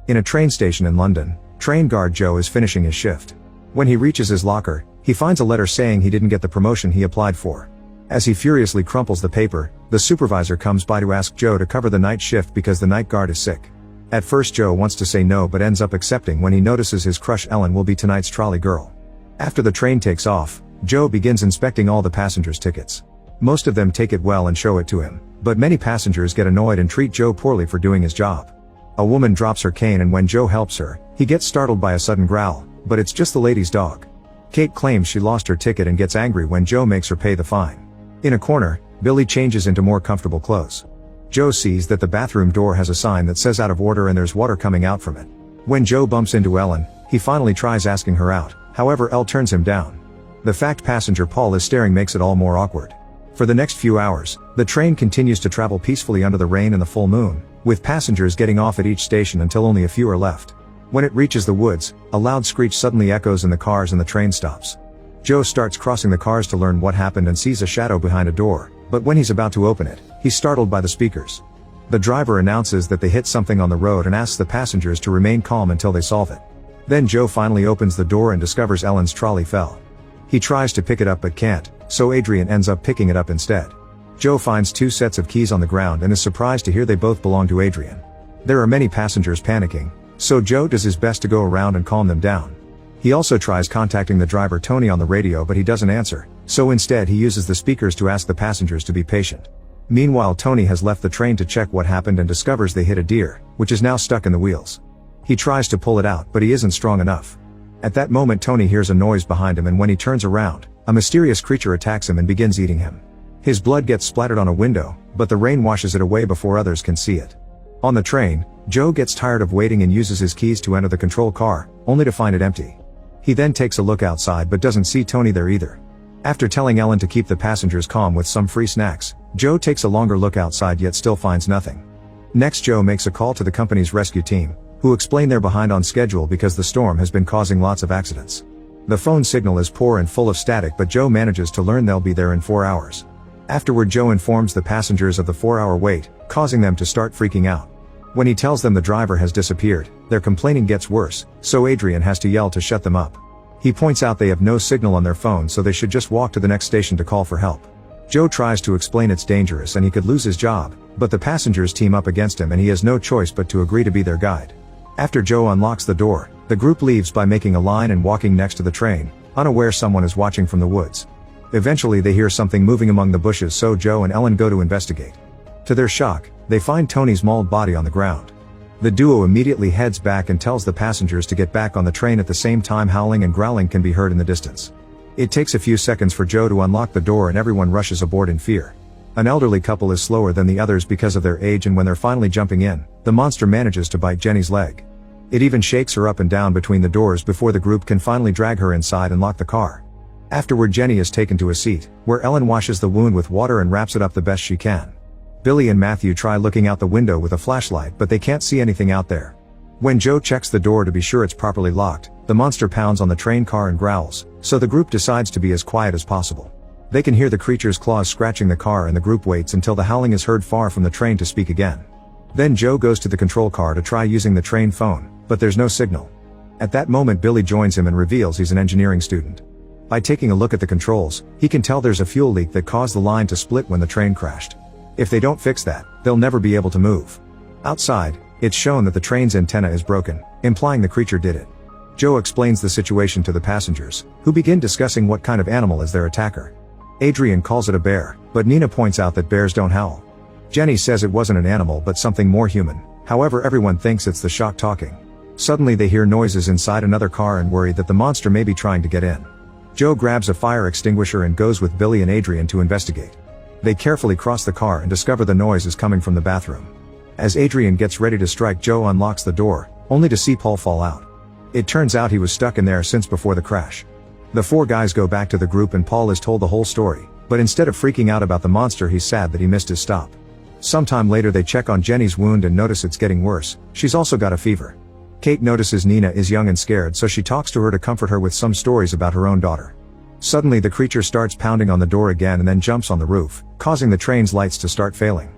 In a train station in London, train guard Joe is finishing his shift. When he reaches his locker, he finds a letter saying he didn't get the promotion he applied for. As he furiously crumples the paper, the supervisor comes by to ask Joe to cover the night shift because the night guard is sick. At first Joe wants to say no but ends up accepting when he notices his crush Ellen will be tonight's trolley girl. After the train takes off, Joe begins inspecting all the passengers' tickets. Most of them take it well and show it to him, but many passengers get annoyed and treat Joe poorly for doing his job. A woman drops her cane and when Joe helps her, he gets startled by a sudden growl, but it's just the lady's dog. Kate claims she lost her ticket and gets angry when Joe makes her pay the fine. In a corner, Billy changes into more comfortable clothes. Joe sees that the bathroom door has a sign that says out of order and there's water coming out from it. When Joe bumps into Ellen, he finally tries asking her out, however Elle turns him down. The fact passenger Paul is staring makes it all more awkward. For the next few hours, the train continues to travel peacefully under the rain and the full moon, with passengers getting off at each station until only a few are left. When it reaches the woods, a loud screech suddenly echoes in the cars and the train stops. Joe starts crossing the cars to learn what happened and sees a shadow behind a door, but when he's about to open it, he's startled by the speakers. The driver announces that they hit something on the road and asks the passengers to remain calm until they solve it. Then Joe finally opens the door and discovers Ellen's trolley fell. He tries to pick it up but can't, so Adrian ends up picking it up instead. Joe finds 2 sets of keys on the ground and is surprised to hear they both belong to Adrian. There are many passengers panicking, so Joe does his best to go around and calm them down. He also tries contacting the driver Tony on the radio but he doesn't answer, so instead he uses the speakers to ask the passengers to be patient. Meanwhile Tony has left the train to check what happened and discovers they hit a deer, which is now stuck in the wheels. He tries to pull it out but he isn't strong enough. At that moment Tony hears a noise behind him and when he turns around, a mysterious creature attacks him and begins eating him. His blood gets splattered on a window, but the rain washes it away before others can see it. On the train, Joe gets tired of waiting and uses his keys to enter the control car, only to find it empty. He then takes a look outside but doesn't see Tony there either. After telling Ellen to keep the passengers calm with some free snacks, Joe takes a longer look outside yet still finds nothing. Next Joe makes a call to the company's rescue team, who explain they're behind on schedule because the storm has been causing lots of accidents. The phone signal is poor and full of static but Joe manages to learn they'll be there in 4 hours. Afterward Joe informs the passengers of the 4-hour wait, causing them to start freaking out. When he tells them the driver has disappeared, their complaining gets worse, so Adrian has to yell to shut them up. He points out they have no signal on their phone so they should just walk to the next station to call for help. Joe tries to explain it's dangerous and he could lose his job, but the passengers team up against him and he has no choice but to agree to be their guide. After Joe unlocks the door, the group leaves by making a line and walking next to the train, unaware someone is watching from the woods. Eventually they hear something moving among the bushes so Joe and Ellen go to investigate. To their shock, they find Tony's mauled body on the ground. The duo immediately heads back and tells the passengers to get back on the train at the same time howling and growling can be heard in the distance. It takes a few seconds for Joe to unlock the door and everyone rushes aboard in fear. An elderly couple is slower than the others because of their age and when they're finally jumping in, the monster manages to bite Jenny's leg. It even shakes her up and down between the doors before the group can finally drag her inside and lock the car. Afterward Jenny is taken to a seat, where Ellen washes the wound with water and wraps it up the best she can. Billy and Matthew try looking out the window with a flashlight but they can't see anything out there. When Joe checks the door to be sure it's properly locked, the monster pounds on the train car and growls, so the group decides to be as quiet as possible. They can hear the creature's claws scratching the car and the group waits until the howling is heard far from the train to speak again. Then Joe goes to the control car to try using the train phone, but there's no signal. At that moment Billy joins him and reveals he's an engineering student. By taking a look at the controls, he can tell there's a fuel leak that caused the line to split when the train crashed. If they don't fix that, they'll never be able to move. Outside, it's shown that the train's antenna is broken, implying the creature did it. Joe explains the situation to the passengers, who begin discussing what kind of animal is their attacker. Adrian calls it a bear, but Nina points out that bears don't howl. Jenny says it wasn't an animal but something more human, however everyone thinks it's the shock talking. Suddenly they hear noises inside another car and worry that the monster may be trying to get in. Joe grabs a fire extinguisher and goes with Billy and Adrian to investigate. They carefully cross the car and discover the noise is coming from the bathroom. As Adrian gets ready to strike, Joe unlocks the door, only to see Paul fall out. It turns out he was stuck in there since before the crash. The 4 guys go back to the group and Paul is told the whole story, but instead of freaking out about the monster he's sad that he missed his stop. Sometime later they check on Jenny's wound and notice it's getting worse, she's also got a fever. Kate notices Nina is young and scared so she talks to her to comfort her with some stories about her own daughter. Suddenly the creature starts pounding on the door again and then jumps on the roof, causing the train's lights to start failing.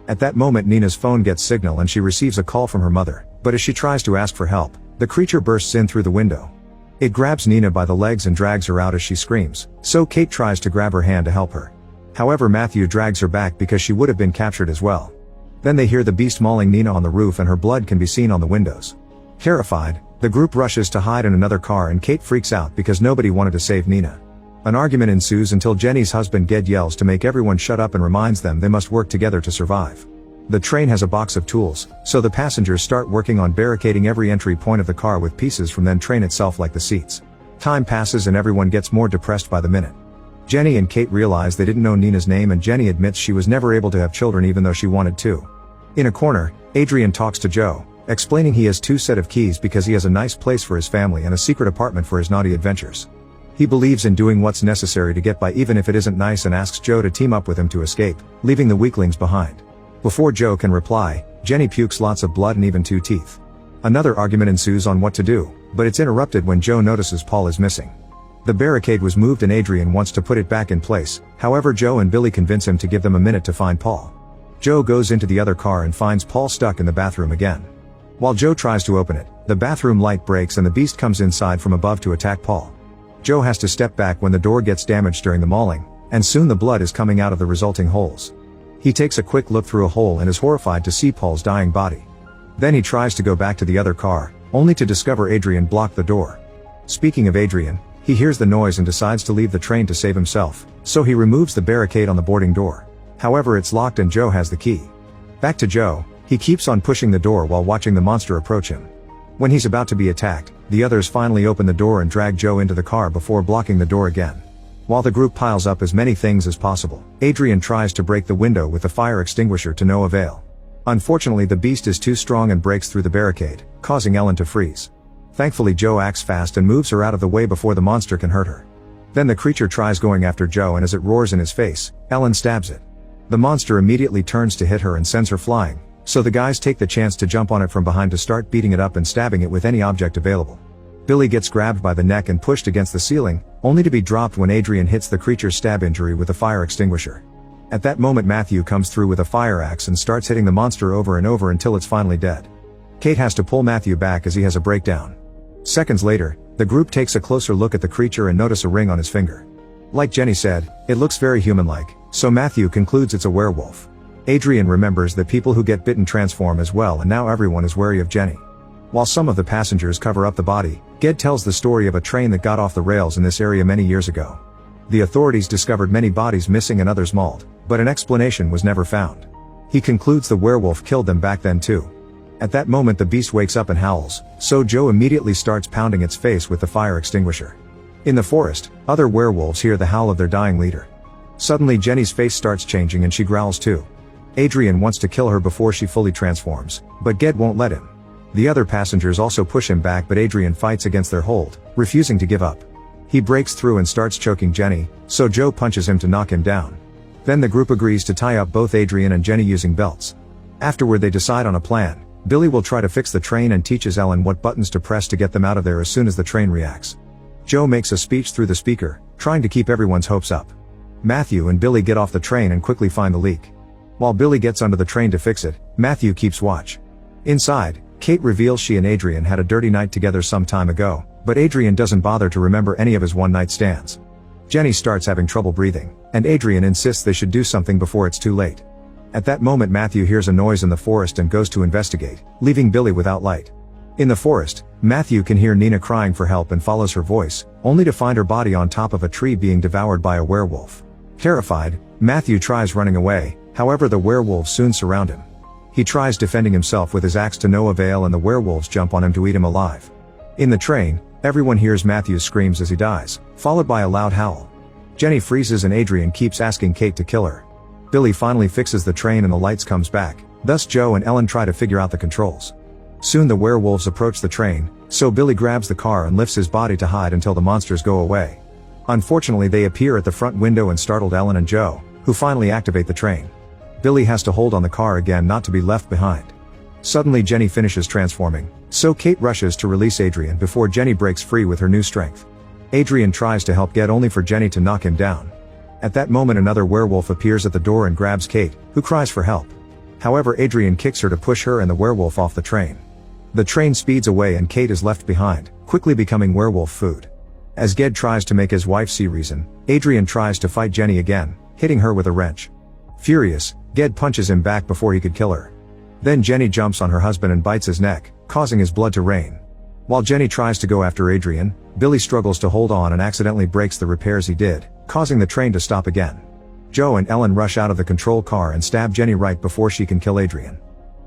At that moment Nina's phone gets signal and she receives a call from her mother, but as she tries to ask for help, the creature bursts in through the window. It grabs Nina by the legs and drags her out as she screams, so Kate tries to grab her hand to help her. However, Matthew drags her back because she would have been captured as well. Then they hear the beast mauling Nina on the roof and her blood can be seen on the windows. Terrified, the group rushes to hide in another car and Kate freaks out because nobody wanted to save Nina. An argument ensues until Jenny's husband Ged yells to make everyone shut up and reminds them they must work together to survive. The train has a box of tools, so the passengers start working on barricading every entry point of the car with pieces from the train itself like the seats. Time passes and everyone gets more depressed by the minute. Jenny and Kate realize they didn't know Nina's name and Jenny admits she was never able to have children even though she wanted to. In a corner, Adrian talks to Joe, explaining he has 2 sets of keys because he has a nice place for his family and a secret apartment for his naughty adventures. He believes in doing what's necessary to get by even if it isn't nice and asks Joe to team up with him to escape, leaving the weaklings behind. Before Joe can reply, Jenny pukes lots of blood and even 2 teeth. Another argument ensues on what to do, but it's interrupted when Joe notices Paul is missing. The barricade was moved and Adrian wants to put it back in place, however Joe and Billy convince him to give them a minute to find Paul. Joe goes into the other car and finds Paul stuck in the bathroom again. While Joe tries to open it, the bathroom light breaks and the beast comes inside from above to attack Paul. Joe has to step back when the door gets damaged during the mauling, and soon the blood is coming out of the resulting holes. He takes a quick look through a hole and is horrified to see Paul's dying body. Then he tries to go back to the other car, only to discover Adrian blocked the door. Speaking of Adrian, he hears the noise and decides to leave the train to save himself, so he removes the barricade on the boarding door. However, it's locked and Joe has the key. Back to Joe, he keeps on pushing the door while watching the monster approach him. When he's about to be attacked, the others finally open the door and drag Joe into the car before blocking the door again. While the group piles up as many things as possible, Adrian tries to break the window with the fire extinguisher to no avail. Unfortunately, the beast is too strong and breaks through the barricade, causing Ellen to freeze. Thankfully, Joe acts fast and moves her out of the way before the monster can hurt her. Then the creature tries going after Joe and as it roars in his face, Ellen stabs it. The monster immediately turns to hit her and sends her flying, so the guys take the chance to jump on it from behind to start beating it up and stabbing it with any object available. Billy gets grabbed by the neck and pushed against the ceiling, only to be dropped when Adrian hits the creature's stab injury with a fire extinguisher. At that moment Matthew comes through with a fire axe and starts hitting the monster over and over until it's finally dead. Kate has to pull Matthew back as he has a breakdown. Seconds later, the group takes a closer look at the creature and notice a ring on his finger. Like Jenny said, it looks very human-like, so Matthew concludes it's a werewolf. Adrian remembers that people who get bitten transform as well and now everyone is wary of Jenny. While some of the passengers cover up the body, Ged tells the story of a train that got off the rails in this area many years ago. The authorities discovered many bodies missing and others mauled, but an explanation was never found. He concludes the werewolf killed them back then too. At that moment the beast wakes up and howls, so Joe immediately starts pounding its face with the fire extinguisher. In the forest, other werewolves hear the howl of their dying leader. Suddenly Jenny's face starts changing and she growls too. Adrian wants to kill her before she fully transforms, but Ged won't let him. The other passengers also push him back but Adrian fights against their hold, refusing to give up. He breaks through and starts choking Jenny, so Joe punches him to knock him down. Then the group agrees to tie up both Adrian and Jenny using belts. Afterward they decide on a plan. Billy will try to fix the train and teaches Ellen what buttons to press to get them out of there as soon as the train reacts. Joe makes a speech through the speaker, trying to keep everyone's hopes up. Matthew and Billy get off the train and quickly find the leak. While Billy gets under the train to fix it, Matthew keeps watch. Inside, Kate reveals she and Adrian had a dirty night together some time ago, but Adrian doesn't bother to remember any of his one-night stands. Jenny starts having trouble breathing, and Adrian insists they should do something before it's too late. At that moment Matthew hears a noise in the forest and goes to investigate, leaving Billy without light. In the forest, Matthew can hear Nina crying for help and follows her voice, only to find her body on top of a tree being devoured by a werewolf. Terrified, Matthew tries running away, however the werewolves soon surround him. He tries defending himself with his axe to no avail and the werewolves jump on him to eat him alive. In the train, everyone hears Matthew's screams as he dies, followed by a loud howl. Jenny freezes and Adrian keeps asking Kate to kill her. Billy finally fixes the train and the lights comes back, thus Joe and Ellen try to figure out the controls. Soon the werewolves approach the train, so Billy grabs the car and lifts his body to hide until the monsters go away. Unfortunately they appear at the front window and startled Ellen and Joe, who finally activate the train. Billy has to hold on the car again not to be left behind. Suddenly Jenny finishes transforming, so Kate rushes to release Adrian before Jenny breaks free with her new strength. Adrian tries to help Ged only for Jenny to knock him down. At that moment another werewolf appears at the door and grabs Kate, who cries for help. However Adrian kicks her to push her and the werewolf off the train. The train speeds away and Kate is left behind, quickly becoming werewolf food. As Ged tries to make his wife see reason, Adrian tries to fight Jenny again, hitting her with a wrench. Furious, Ged punches him back before he could kill her. Then Jenny jumps on her husband and bites his neck, causing his blood to rain. While Jenny tries to go after Adrian, Billy struggles to hold on and accidentally breaks the repairs he did, causing the train to stop again. Joe and Ellen rush out of the control car and stab Jenny right before she can kill Adrian.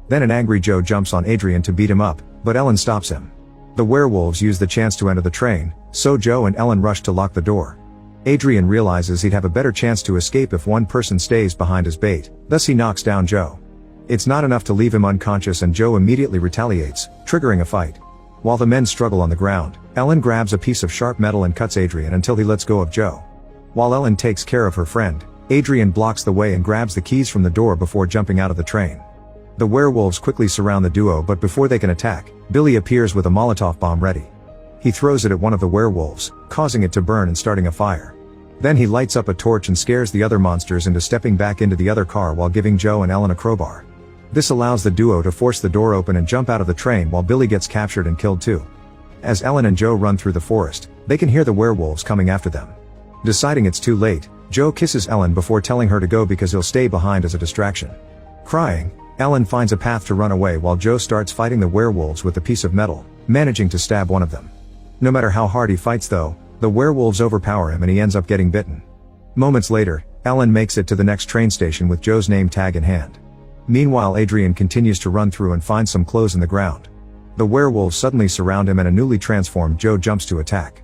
Then an angry Joe jumps on Adrian to beat him up, but Ellen stops him. The werewolves use the chance to enter the train, so Joe and Ellen rush to lock the door. Adrian realizes he'd have a better chance to escape if one person stays behind his bait, thus he knocks down Joe. It's not enough to leave him unconscious and Joe immediately retaliates, triggering a fight. While the men struggle on the ground, Ellen grabs a piece of sharp metal and cuts Adrian until he lets go of Joe. While Ellen takes care of her friend, Adrian blocks the way and grabs the keys from the door before jumping out of the train. The werewolves quickly surround the duo, but before they can attack, Billy appears with a Molotov bomb ready. He throws it at one of the werewolves, causing it to burn and starting a fire. Then he lights up a torch and scares the other monsters into stepping back into the other car while giving Joe and Ellen a crowbar. This allows the duo to force the door open and jump out of the train while Billy gets captured and killed too. As Ellen and Joe run through the forest, they can hear the werewolves coming after them. Deciding it's too late, Joe kisses Ellen before telling her to go because he'll stay behind as a distraction. Crying, Ellen finds a path to run away while Joe starts fighting the werewolves with a piece of metal, managing to stab one of them. No matter how hard he fights though, the werewolves overpower him and he ends up getting bitten. Moments later, Ellen makes it to the next train station with Joe's name tag in hand. Meanwhile, Adrian continues to run through and finds some clothes in the ground. The werewolves suddenly surround him and a newly transformed Joe jumps to attack.